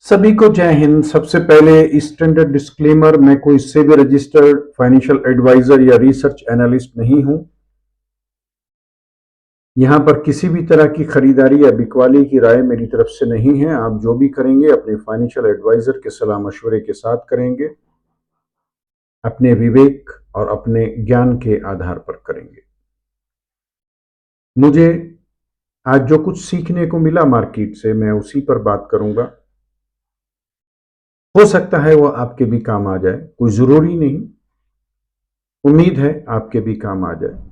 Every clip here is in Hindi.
सभी को जय हिंद। सबसे पहले स्टैंडर्ड डिस्क्लेमर, मैं कोई सेबी रजिस्टर्ड फाइनेंशियल एडवाइजर या रिसर्च एनालिस्ट नहीं हूं। यहां पर किसी भी तरह की खरीदारी या बिकवाली की राय मेरी तरफ से नहीं है। आप जो भी करेंगे अपने फाइनेंशियल एडवाइजर के सलाह मशवरे के साथ करेंगे, अपने विवेक और अपने ज्ञान के आधार पर करेंगे। मुझे आज जो कुछ सीखने को मिला मार्केट से, मैं उसी पर बात करूंगा। हो सकता है वो आपके भी काम आ जाए, कोई जरूरी नहीं। उम्मीद है आपके भी काम आ जाए।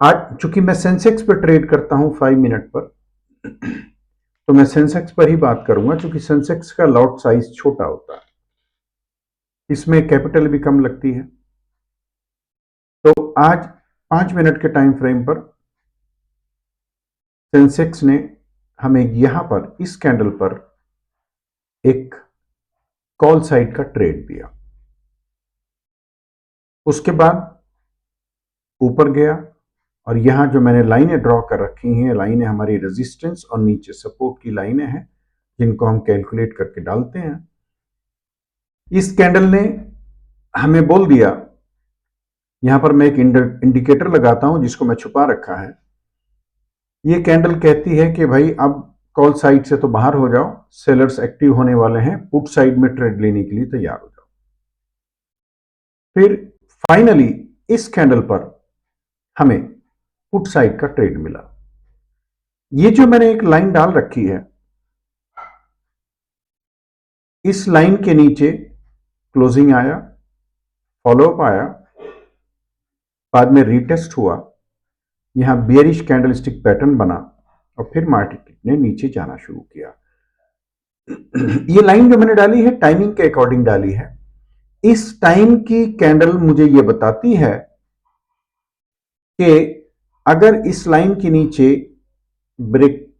आज चूंकि मैं सेंसेक्स पर ट्रेड करता हूं 5 मिनट पर, तो मैं सेंसेक्स पर ही बात करूंगा। चूंकि सेंसेक्स का लॉट साइज छोटा होता है, इसमें कैपिटल भी कम लगती है। तो आज 5 मिनट के टाइम फ्रेम पर सेंसेक्स ने हमें यहां पर इस कैंडल पर एक कॉल साइड का ट्रेड दिया। उसके बाद ऊपर गया और यहां जो मैंने लाइनें ड्रॉ कर रखी हैं, लाइनें हमारी रेजिस्टेंस और नीचे सपोर्ट की लाइनें हैं, जिनको हम कैलकुलेट करके डालते हैं। इस कैंडल ने हमें बोल दिया, यहां पर मैं एक इंडिकेटर लगाता हूं जिसको मैं छुपा रखा है। ये कैंडल कहती है कि भाई अब कॉल साइड से तो बाहर हो जाओ, सेलर्स एक्टिव होने वाले हैं, पुट साइड में ट्रेड लेने के लिए तैयार हो जाओ। फिर फाइनली इस कैंडल पर हमें पुट साइड का ट्रेड मिला। ये जो मैंने एक लाइन डाल रखी है, इस लाइन के नीचे क्लोजिंग आया, फॉलोअप आया, बाद में रीटेस्ट हुआ, यहां बियरिश कैंडलस्टिक पैटर्न बना और फिर मार्केट ने नीचे जाना शुरू किया। ये लाइन जो मैंने डाली है टाइमिंग के अकॉर्डिंग डाली है। इस टाइम की कैंडल मुझे ये बताती है कि अगर इस लाइन के नीचे ब्रेक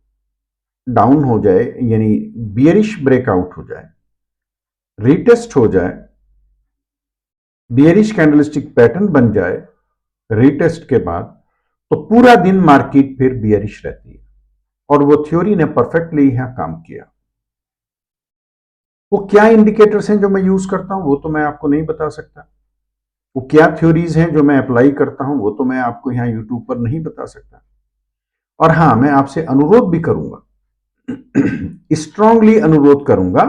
डाउन हो जाए, यानी बियरिश ब्रेकआउट हो जाए, रीटेस्ट हो जाए, बियरिश कैंडलस्टिक पैटर्न बन जाए रीटेस्ट के बाद, तो पूरा दिन मार्केट फिर बियरिश रहती है। और वो थ्योरी ने परफेक्टली यहां काम किया। वो क्या इंडिकेटर्स हैं जो मैं यूज करता हूं, वो तो मैं आपको नहीं बता सकता। वो क्या थ्योरीज हैं जो मैं अप्लाई करता हूं, वो तो मैं आपको यहां यूट्यूब पर नहीं बता सकता। और हां, मैं आपसे अनुरोध भी करूंगा, स्ट्रांगली अनुरोध करूंगा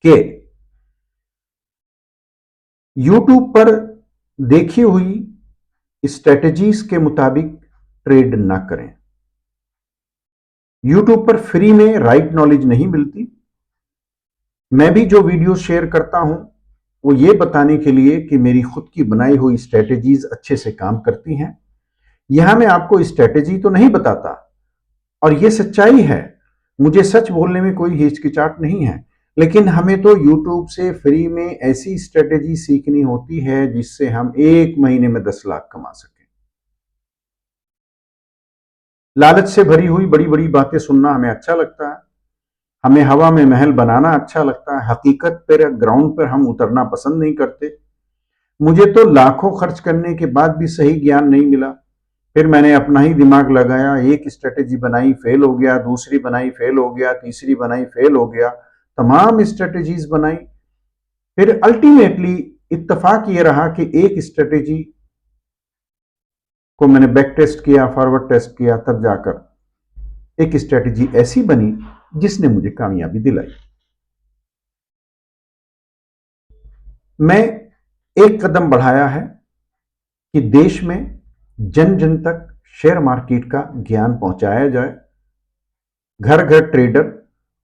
कि यूट्यूब पर देखी हुई स्ट्रेटेजीज के मुताबिक ट्रेड ना करें। यूट्यूब पर फ्री में राइट नॉलेज नहीं मिलती। मैं भी जो वीडियो शेयर करता हूं वो ये बताने के लिए कि मेरी खुद की बनाई हुई स्ट्रेटेजीज अच्छे से काम करती हैं। यहां मैं आपको स्ट्रेटेजी तो नहीं बताता, और ये सच्चाई है, मुझे सच बोलने में कोई हिचकिचाहट नहीं है। लेकिन हमें तो यूट्यूब से फ्री में ऐसी स्ट्रेटेजी सीखनी होती है जिससे हम 1 महीने में 10 लाख कमा सकें। लालच से भरी हुई बड़ी बड़ी बातें सुनना हमें अच्छा लगता है, हमें हवा में महल बनाना अच्छा लगता है, हकीकत पर ग्राउंड पर हम उतरना पसंद नहीं करते। मुझे तो लाखों खर्च करने के बाद भी सही ज्ञान नहीं मिला। फिर मैंने अपना ही दिमाग लगाया, एक स्ट्रेटेजी बनाई, फेल हो गया, दूसरी बनाई, फेल हो गया, तीसरी बनाई, फेल हो गया, तमाम स्ट्रेटेजीज बनाई। फिर अल्टीमेटली इत्तेफाक ये रहा कि एक स्ट्रेटेजी को मैंने बैक टेस्ट किया, फॉरवर्ड टेस्ट किया, तब जाकर एक स्ट्रेटेजी ऐसी बनी जिसने मुझे कामयाबी दिलाई। मैं एक कदम बढ़ाया है कि देश में जन जन तक शेयर मार्केट का ज्ञान पहुंचाया जाए, घर घर ट्रेडर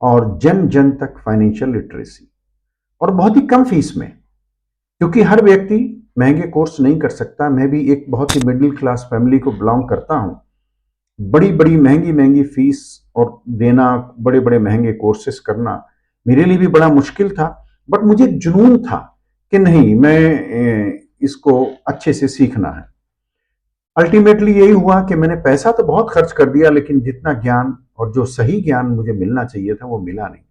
और जन जन तक फाइनेंशियल लिटरेसी, और बहुत ही कम फीस में। क्योंकि हर व्यक्ति महंगे कोर्स नहीं कर सकता। मैं भी एक बहुत ही मिडिल क्लास फैमिली को बिलोंग करता हूं। बड़ी बड़ी महंगी महंगी फीस और देना, बड़े बड़े महंगे कोर्सेस करना मेरे लिए भी बड़ा मुश्किल था। बट मुझे जुनून था कि नहीं, मैं इसको अच्छे से सीखना है। अल्टीमेटली यही हुआ कि मैंने पैसा तो बहुत खर्च कर दिया, लेकिन जितना ज्ञान और जो सही ज्ञान मुझे मिलना चाहिए था वो मिला नहीं।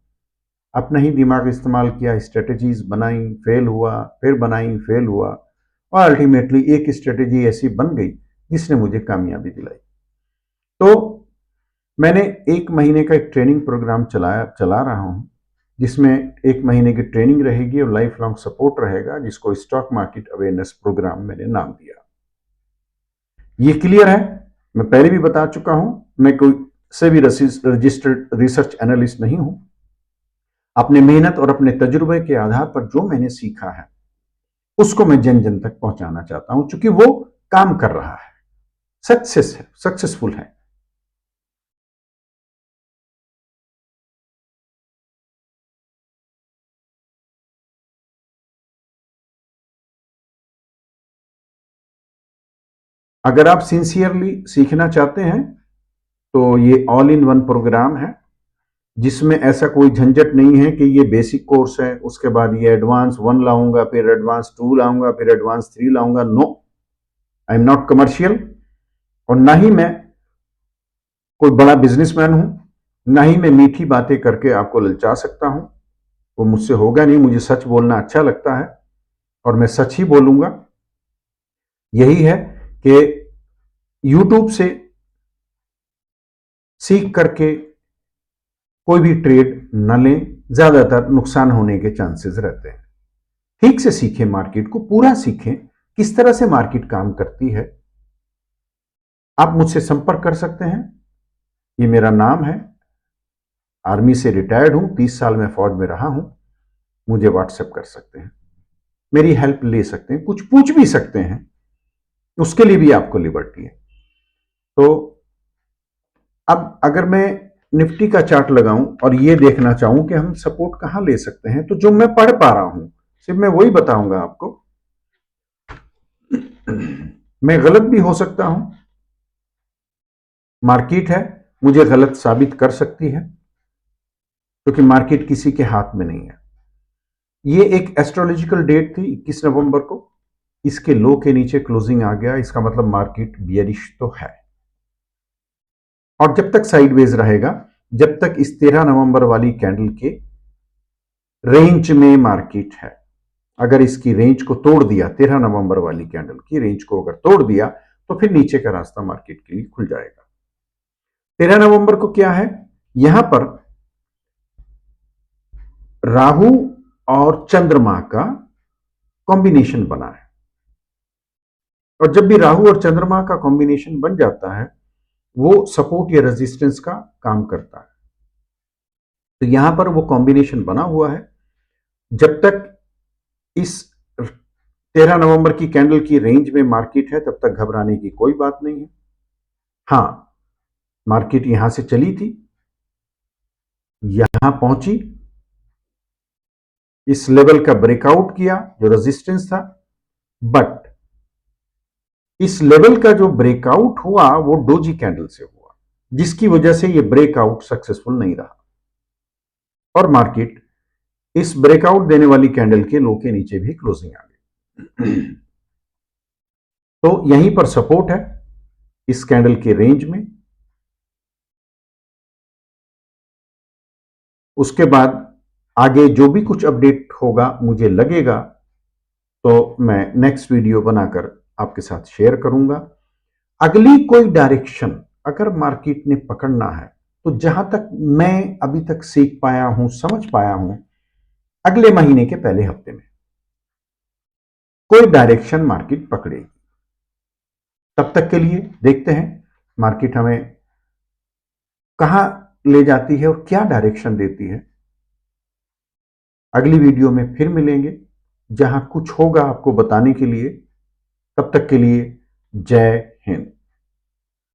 अपना ही दिमाग इस्तेमाल किया, स्ट्रेटेजीज बनाई, फेल हुआ, फिर बनाई, फेल हुआ, और अल्टीमेटली एक स्ट्रेटेजी ऐसी बन गई जिसने मुझे कामयाबी दिलाई। तो मैंने 1 महीने का एक ट्रेनिंग प्रोग्राम चला रहा हूं, जिसमें 1 महीने की ट्रेनिंग रहेगी और लाइफ लॉन्ग सपोर्ट रहेगा, जिसको स्टॉक मार्केट अवेयरनेस प्रोग्राम मैंने नाम दिया। ये क्लियर है? मैं पहले भी बता चुका हूं, मैं कोई से भी रजिस्टर्ड रिसर्च एनालिस्ट नहीं हूं। अपने मेहनत और अपने तजुर्बे के आधार पर जो मैंने सीखा है उसको मैं जन जन तक पहुंचाना चाहता हूं, क्योंकि वो काम कर रहा है, सक्सेसफुल है। अगर आप सिंसियरली सीखना चाहते हैं तो ये ऑल इन वन प्रोग्राम है, जिसमें ऐसा कोई झंझट नहीं है कि ये बेसिक कोर्स है, उसके बाद ये एडवांस 1 लाऊंगा, फिर एडवांस 2 लाऊंगा, फिर एडवांस 3 लाऊंगा। No, I am not commercial, और ना ही मैं कोई बड़ा बिजनेसमैन हूं, ना ही मैं मीठी बातें करके आपको ललचा सकता हूं। वो मुझसे होगा नहीं। मुझे सच बोलना अच्छा लगता है और मैं सच ही बोलूंगा। यही है कि यूट्यूब से सीख करके कोई भी ट्रेड न लें, ज्यादातर नुकसान होने के चांसेस रहते हैं। ठीक से सीखें, मार्केट को पूरा सीखें, किस तरह से मार्केट काम करती है। आप मुझसे संपर्क कर सकते हैं। ये मेरा नाम है। आर्मी से रिटायर्ड हूं, 30 साल में फौज में रहा हूं। मुझे व्हाट्सएप कर सकते हैं, मेरी हेल्प ले सकते हैं, कुछ पूछ भी सकते हैं, उसके लिए भी आपको लिबर्टी है। तो अब अगर मैं निफ्टी का चार्ट लगाऊं और ये देखना चाहूं कि हम सपोर्ट कहां ले सकते हैं, तो जो मैं पढ़ पा रहा हूं सिर्फ मैं वही बताऊंगा आपको। मैं गलत भी हो सकता हूं, मार्केट है, मुझे गलत साबित कर सकती है, क्योंकि मार्केट किसी के हाथ में नहीं है। ये एक एस्ट्रोलॉजिकल डेट थी 21 नवंबर को, इसके लो के नीचे क्लोजिंग आ गया, इसका मतलब मार्केट बियरिश तो है। और जब तक साइडवेज रहेगा, जब तक इस 13 नवंबर वाली कैंडल के रेंज में मार्केट है, अगर इसकी रेंज को तोड़ दिया, 13 नवंबर वाली कैंडल की रेंज को अगर तोड़ दिया, तो फिर नीचे का रास्ता मार्केट के लिए खुल जाएगा। 13 नवंबर को क्या है, यहां पर राहु और चंद्रमा का कॉम्बिनेशन बना है, और जब भी राहु और चंद्रमा का कॉम्बिनेशन बन जाता है, वो सपोर्ट या रेजिस्टेंस का काम करता है। तो यहां पर वो कॉम्बिनेशन बना हुआ है। जब तक इस 13 नवंबर की कैंडल की रेंज में मार्केट है, तब तक घबराने की कोई बात नहीं है। हां, मार्केट यहां से चली थी, यहां पहुंची, इस लेवल का ब्रेकआउट किया जो रेजिस्टेंस था, बट इस लेवल का जो ब्रेकआउट हुआ वो डोजी कैंडल से हुआ, जिसकी वजह से ये ब्रेकआउट सक्सेसफुल नहीं रहा और मार्केट इस ब्रेकआउट देने वाली कैंडल के लो के नीचे भी क्लोजिंग आ गई। तो यहीं पर सपोर्ट है, इस कैंडल के रेंज में। उसके बाद आगे जो भी कुछ अपडेट होगा, मुझे लगेगा तो मैं नेक्स्ट वीडियो बनाकर आपके साथ शेयर करूंगा। अगली कोई डायरेक्शन अगर मार्केट ने पकड़ना है, तो जहां तक मैं अभी तक सीख पाया हूं, समझ पाया हूं, अगले महीने के पहले हफ्ते में कोई डायरेक्शन मार्केट पकड़ेगी। तब तक के लिए देखते हैं मार्केट हमें कहां ले जाती है और क्या डायरेक्शन देती है। अगली वीडियो में फिर मिलेंगे, जहां कुछ होगा आपको बताने के लिए। तब तक के लिए जय हिंद।